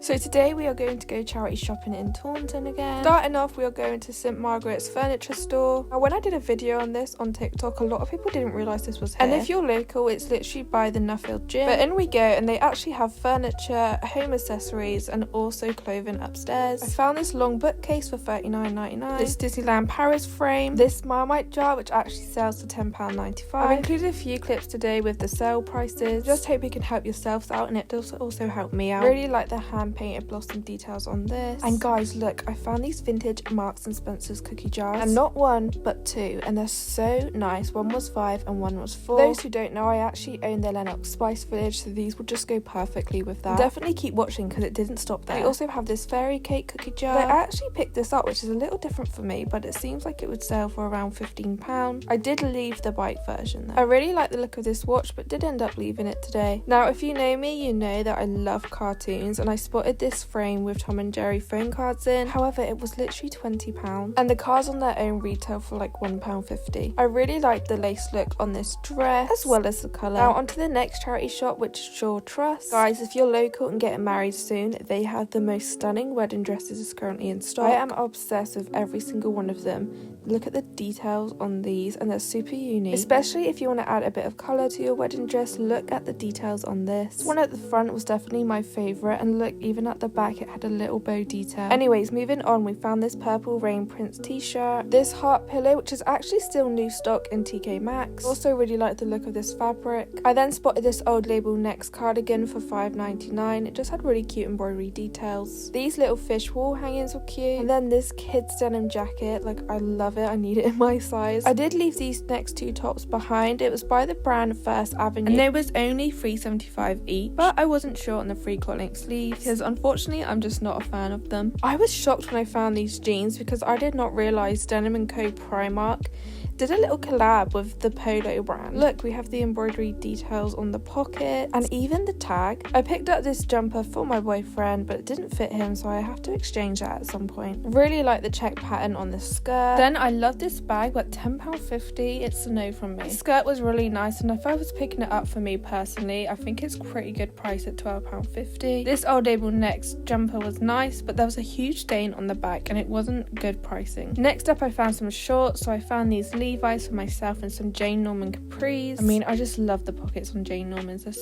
So today we are going to go charity shopping in Taunton again. Starting off, we are going to St Margaret's furniture store. Now when I did a video on this on TikTok, a lot of people didn't realise this was here. And if you're local, it's literally by the Nuffield gym. But in we go, and they actually have furniture, home accessories, and also clothing upstairs. I found this long bookcase for $39.99, this Disneyland Paris frame, this Marmite jar which actually sells for £10.95. I've included a few clips today with the sale prices. Just hope you can help yourselves out, and it does also help me out. Really like the hand painted blossom details on this. And guys, look, I found these vintage Marks and Spencer's cookie jars, and not one but two, and they're so nice. One was 5 and one was 4. For those who don't know, I actually own the Lennox Spice Village, so these will just go perfectly with that. Definitely keep watching because it didn't stop there. I also have this fairy cake cookie jar. I actually picked this up, which is a little different for me, but it seems like it would sell for around £15. I did leave the bike version though. I really like the look of this watch, but did end up leaving it today. Now if you know me, you know that I love cartoons, and I spotted this frame with Tom and Jerry phone cards in. However, it was literally £20, and the cards on their own retail for like £1.50. I really like the lace look on this dress as well as the colour. Now onto the next charity shop, which is Sure Trust. Guys, if you're local and getting married soon, they have the most stunning wedding dresses currently in stock. I am obsessed with every single one of them. Look at the details on these, and they're super unique. Especially if you want to add a bit of colour to your wedding dress, look at the details on this. This one at the front was definitely my favourite, and look, even at the back it had a little bow detail. Anyways, moving on, we found this Purple Rain Prince t-shirt, this heart pillow which is actually still new stock in TK Maxx. Also really like the look of this fabric. I then spotted this Old Label Next cardigan for $5.99. It just had really cute embroidery details. These little fish wall hangings were cute, and then this kids denim jacket, like I love it, I need it in my size. I did leave these next two tops behind. It was by the brand First Avenue, and they was only $3.75 each, but I wasn't sure on the free collar sleeves because unfortunately I'm just not a fan of them. I was shocked when I found these jeans because I did not realise Denim & Co Primark did a little collab with the Polo brand. Look, we have the embroidery details on the pocket and even the tag. I picked up this jumper for my boyfriend, but it didn't fit him, so I have to exchange that at some point. Really like the check pattern on the skirt. Then I love this bag, but £10.50, it's a no from me. The skirt was really nice, and if I was picking it up for me personally, I think it's a pretty good price at £12.50. This Old Label Next jumper was nice, but there was a huge stain on the back and it wasn't good pricing. Next up, I found some shorts, so I found these Levi's for myself and some Jane Norman capris. I mean, I just love the pockets on Jane Normans, they're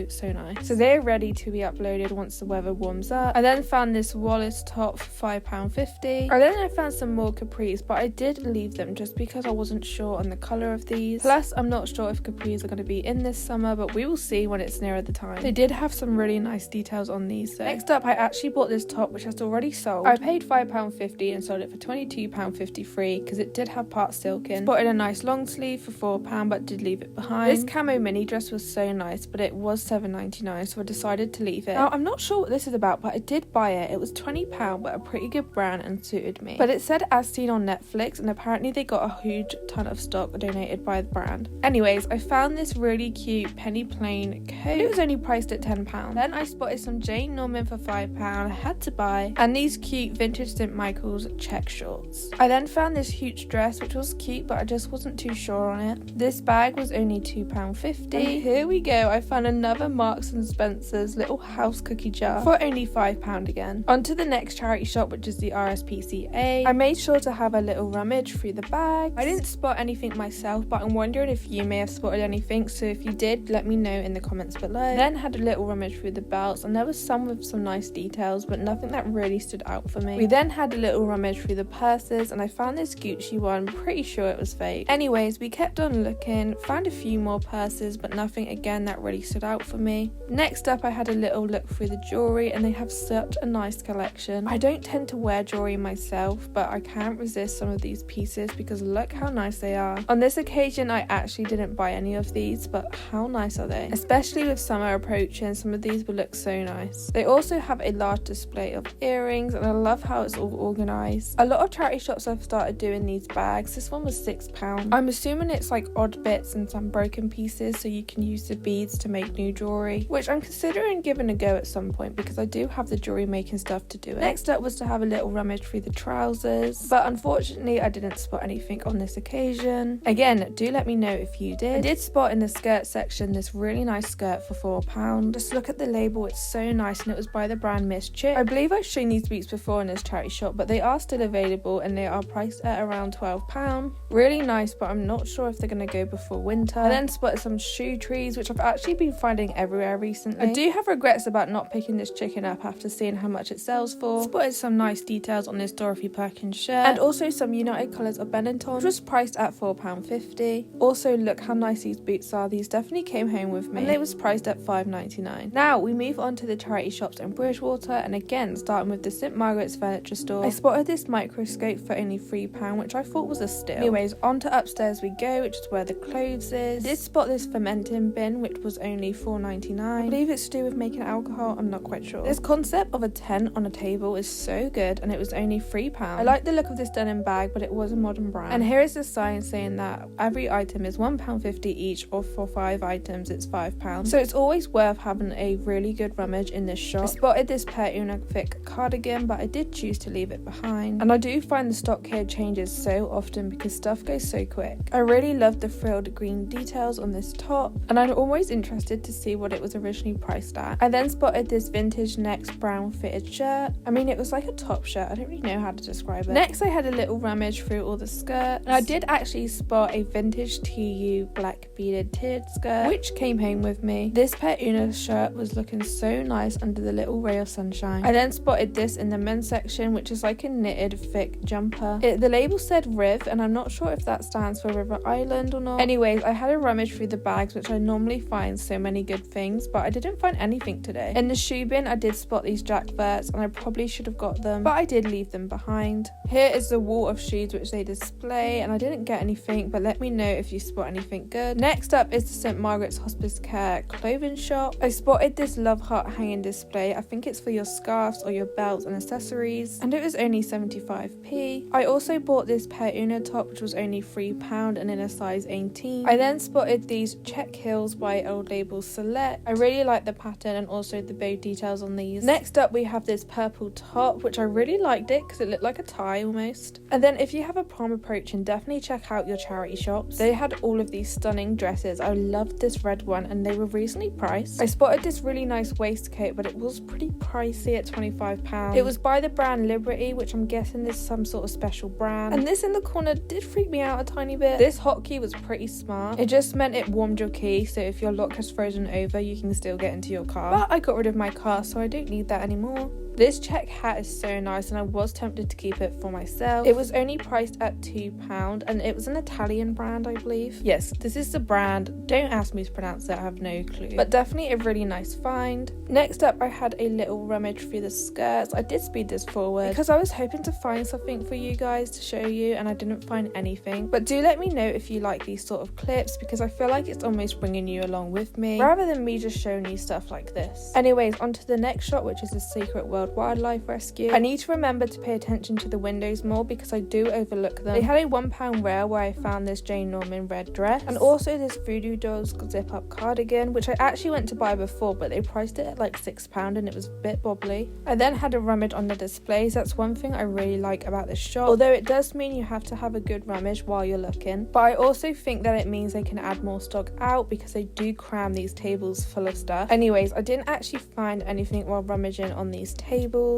so nice. So they're ready to be uploaded once the weather warms up. I then found this Wallace top for £5.50. I found some more capris, but I did leave them just because I wasn't sure on the colour of these. Plus, I'm not sure if capris are going to be in this summer, but we will see when it's nearer the time. They did have some really nice details on these though. Next up, I actually bought this top which has already sold. I paid £5.50 and sold it for £22.50 free because it did have part silk in. Spotted a nice long sleeve for £4, but did leave it behind. This camo mini dress was so nice, but it was $7.99, so I decided to leave it. Now, I'm not sure what this is about, but I did buy it. It was £20, but a pretty good brand and suited me. But it said as seen on Netflix, and apparently they got a huge ton of stock donated by the brand. Anyways, I found this really cute penny plain coat. It was only priced at £10. Then I spotted some Jane Norman for £5 I had to buy, and these cute vintage St Michael's check shorts. I then found this huge dress which was cute, but I just wasn't too sure on it. This bag was only £2.50. And here we go, I found another Marks and Spencer's little house cookie jar for only £5 again. On to the next charity shop, which is the RSPCA. I made sure to have a little rummage through the bags. I didn't spot anything myself, but I'm wondering if you may have spotted anything, so if you did, let me know in the comments below. Then had a little rummage through the belts, and there was some with some nice details, but nothing that really stood out for me. We then had a little rummage through the purses, and I found this Gucci one, pretty sure it was fake. Anyways, we kept on looking, found a few more purses, but nothing again that really stood out for me. Next up, I had a little look through the jewellery, and they have such a nice collection. I don't tend to wear jewellery myself, but I can't resist some of these pieces because look how nice they are. On this occasion, I actually didn't buy any of these, but how nice are they? Especially with summer approaching, some of these would look so nice. They also have a large display of earrings, and I love how it's all organised. A lot of charity shops have started doing these bags. This one was £6. I'm assuming it's like odd bits and some broken pieces so you can use the beads to make new jewellery, which I'm considering giving a go at some point because I do have the jewellery making stuff to do it. Next up was to have a little rummage through the trousers, but unfortunately I didn't spot anything on this occasion. Again, do let me know if you did. I did spot in the skirt section this really nice skirt for £4. Just look at the label, it's so nice, and it was by the brand Miss Chick. I believe I've shown these boots before in this charity shop, but they are still available and they are priced at around £12. Really nice, but I'm not sure if they're going to go before winter. I then spotted some shoe trees, which I've actually been finding everywhere recently. I do have regrets about not picking this chicken up after seeing how much it sells for. Spotted some nice details on this Dorothy Perkins shirt, and also some United Colours of Benetton, which was priced at £4.50. Also, look how nice these boots are. These definitely came home with me, and they was priced at £5.99. Now we move on to the charity shops in Bridgwater, and again starting with the St Margaret's furniture store. I spotted this microscope for only £3, which I thought was a steal. Anyways, on to upstairs we go, which is where the clothes is. I did spot this fermenting bin, which was only £4.99. I believe it's to do with making alcohol, I'm not quite sure. This concept of a tent on a table is so good, and it was only £3. I like the look of this denim bag, but it was a modern brand. And here is the sign saying that every item is £1.50 each, or for 5 items it's £5. So it's always worth having a really good rummage in this shop. I spotted this Per Una thick cardigan, but I did choose to leave it behind. And I do find the stock here changes so often because stuff goes so quick. I really love the frilled green details on this top, and I'm always interested to see what it was originally priced at. I then spotted this vintage Next brown fitted shirt. I mean, it was like a top shirt, I don't really know how to describe it. Next I had a little rummage through all the skirts, and I did actually spot a vintage TU black beaded tiered skirt, which came home with me. This Per Una shirt was looking so nice under the little ray of sunshine. I then spotted this in the men's section, which is like a knitted thick jumper. The label said Riv, and I'm not sure if that stands for River Island or not. Anyways, I had a rummage through the bags, which I normally find so many good things, but I didn't find anything today. In the shoe bin I did spot these Jack Verts, and I probably should have got them, but I did leave them behind. Here is the wall of shoes which they display, and I didn't get anything, but let me know if you spot anything good. Next up is the St Margaret's Hospice Care clothing shop. I spotted this love heart hanging display. I think it's for your scarves or your belts and accessories, and it was only 75p. I also bought this Per Una top, which was only £3 and in a size 18. I then spotted these check heels by Old Label Select. I really like the pattern and also the bow details on these. Next up we have this purple top, which I really liked it because it looked like a tie almost. And then if you have a prom approaching, definitely check out your charity shops. They had all of these stunning dresses. I loved this red one, and they were reasonably priced. I spotted this really nice waistcoat, but it was pretty pricey at £25. It was by the brand Liberty, which I'm guessing is some sort of special brand. And this in the corner did freak me out a tiny bit. This hotkey was pretty smart. It just meant it warmed your key, so if your lock has frozen over, you can still get into your car. But I got rid of my car, so I don't need that anymore. This check hat is so nice, and I was tempted to keep it for myself. It was only priced at £2, and it was an Italian brand, I believe. Yes, this is the brand. Don't ask me to pronounce it, I have no clue. But definitely a really nice find. Next up, I had a little rummage through the skirts. I did speed this forward because I was hoping to find something for you guys to show you, and I didn't find anything. But do let me know if you like these sort of clips, because I feel like it's almost bringing you along with me, rather than me just showing you stuff like this. Anyways, on to the next shop, which is the Secret World Wildlife Rescue. I need to remember to pay attention to the windows more because I do overlook them. They had a £1 rail where I found this Jane Norman red dress, and also this Voodoo Dolls zip up cardigan, which I actually went to buy before, but they priced it at like £6 and it was a bit bobbly. I then had a rummage on the displays. That's one thing I really like about this shop, although it does mean you have to have a good rummage while you're looking, but I also think that it means they can add more stock out because they do cram these tables full of stuff. Anyways, I didn't actually find anything while rummaging on these tables,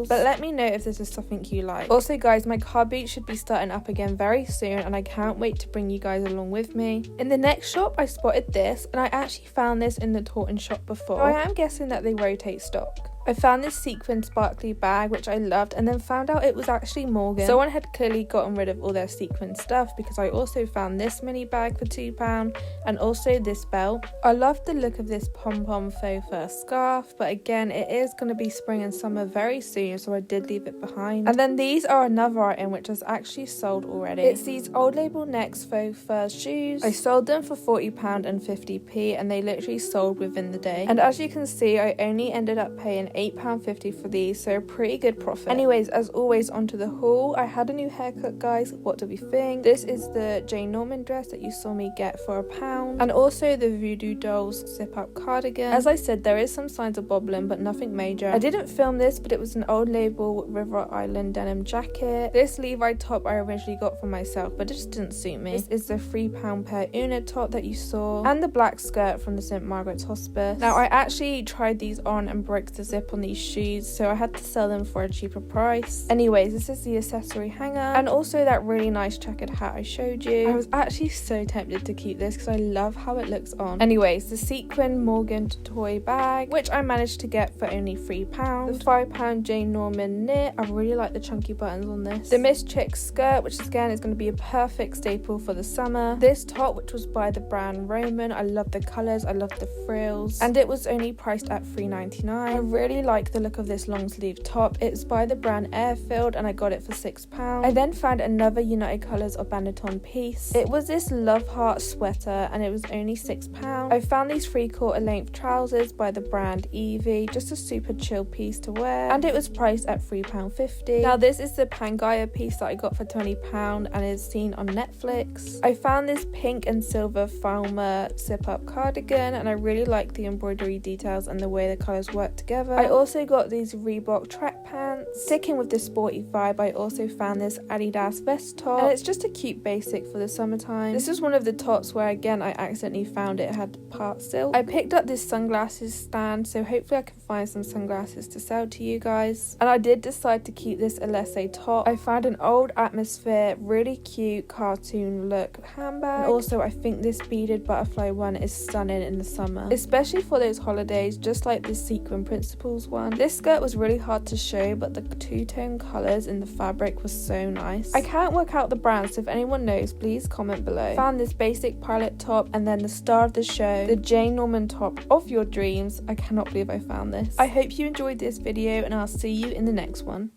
but let me know if this is something you like. Also guys, my car boot should be starting up again very soon, and I can't wait to bring you guys along with me. In the next shop I spotted this, and I actually found this in the Taunton shop before, so I am guessing that they rotate stock. I found this sequin sparkly bag which I loved, and then found out it was actually Morgan. Someone had clearly gotten rid of all their sequin stuff, because I also found this mini bag for £2 and also this belt. I loved the look of this pom-pom faux fur scarf, but again it is going to be spring and summer very soon, so I did leave it behind. And then these are another item which is actually sold already. It's these Old Label Next faux fur shoes. I sold them for £40 and 50p, and they literally sold within the day. And as you can see, I only ended up paying £8.50 for these, so a pretty good profit. Anyways, as always, onto the haul. I had a new haircut, guys. What do we think? This is the Jane Norman dress that you saw me get for £1, and also the Voodoo Dolls zip-up cardigan. As I said, there is some signs of bobbling, but nothing major. I didn't film this, but it was an old label River Island denim jacket. This Levi top I originally got for myself, but it just didn't suit me. This is the £3 pair Una top that you saw, and the black skirt from the St. Margaret's Hospice. Now, I actually tried these on and broke the zip on these shoes, so I had to sell them for a cheaper price. Anyways, this is the accessory hanger, and also that really nice checkered hat I showed you. I was actually so tempted to keep this because I love how it looks on. Anyways, the sequin Morgan toy bag, which I managed to get for only £3. The £5 Jane Norman knit. I really like the chunky buttons on this. The Miss Chick skirt, which again is going to be a perfect staple for the summer. This top, which was by the brand Roman. I love the colours, I love the frills, and it was only priced at £3.99. I really like the look of this long sleeve top. It's by the brand Airfield, and I got it for £6. I then found another United Colours or Benetton piece. It was this love heart sweater, and it was only £6. I found these 3/4 length trousers by the brand Evie, just a super chill piece to wear, and it was priced at £3.50. Now, this is the Pangaea piece that I got for £20 and is seen on Netflix. I found this pink and silver Falmer zip-up cardigan, and I really like the embroidery details and the way the colours work together. I also got these Reebok track pants. Sticking with the sporty vibe, I also found this Adidas vest top, and it's just a cute basic for the summertime. This is one of the tops where again I accidentally found it had part silk. I picked up this sunglasses stand, so hopefully I can find some sunglasses to sell to you guys. And I did decide to keep this Alessi top. I found an old Atmosphere, really cute cartoon look handbag. And also I think this beaded butterfly one is stunning in the summer, especially for those holidays, just like this sequin Principles one. This skirt was really hard to show, but the two-tone colours in the fabric was so nice. I can't work out the brand, so if anyone knows, please comment below. Found this basic pilot top, and then the star of the show, the Jane Norman top of your dreams. I cannot believe I found this. I hope you enjoyed this video, and I'll see you in the next one.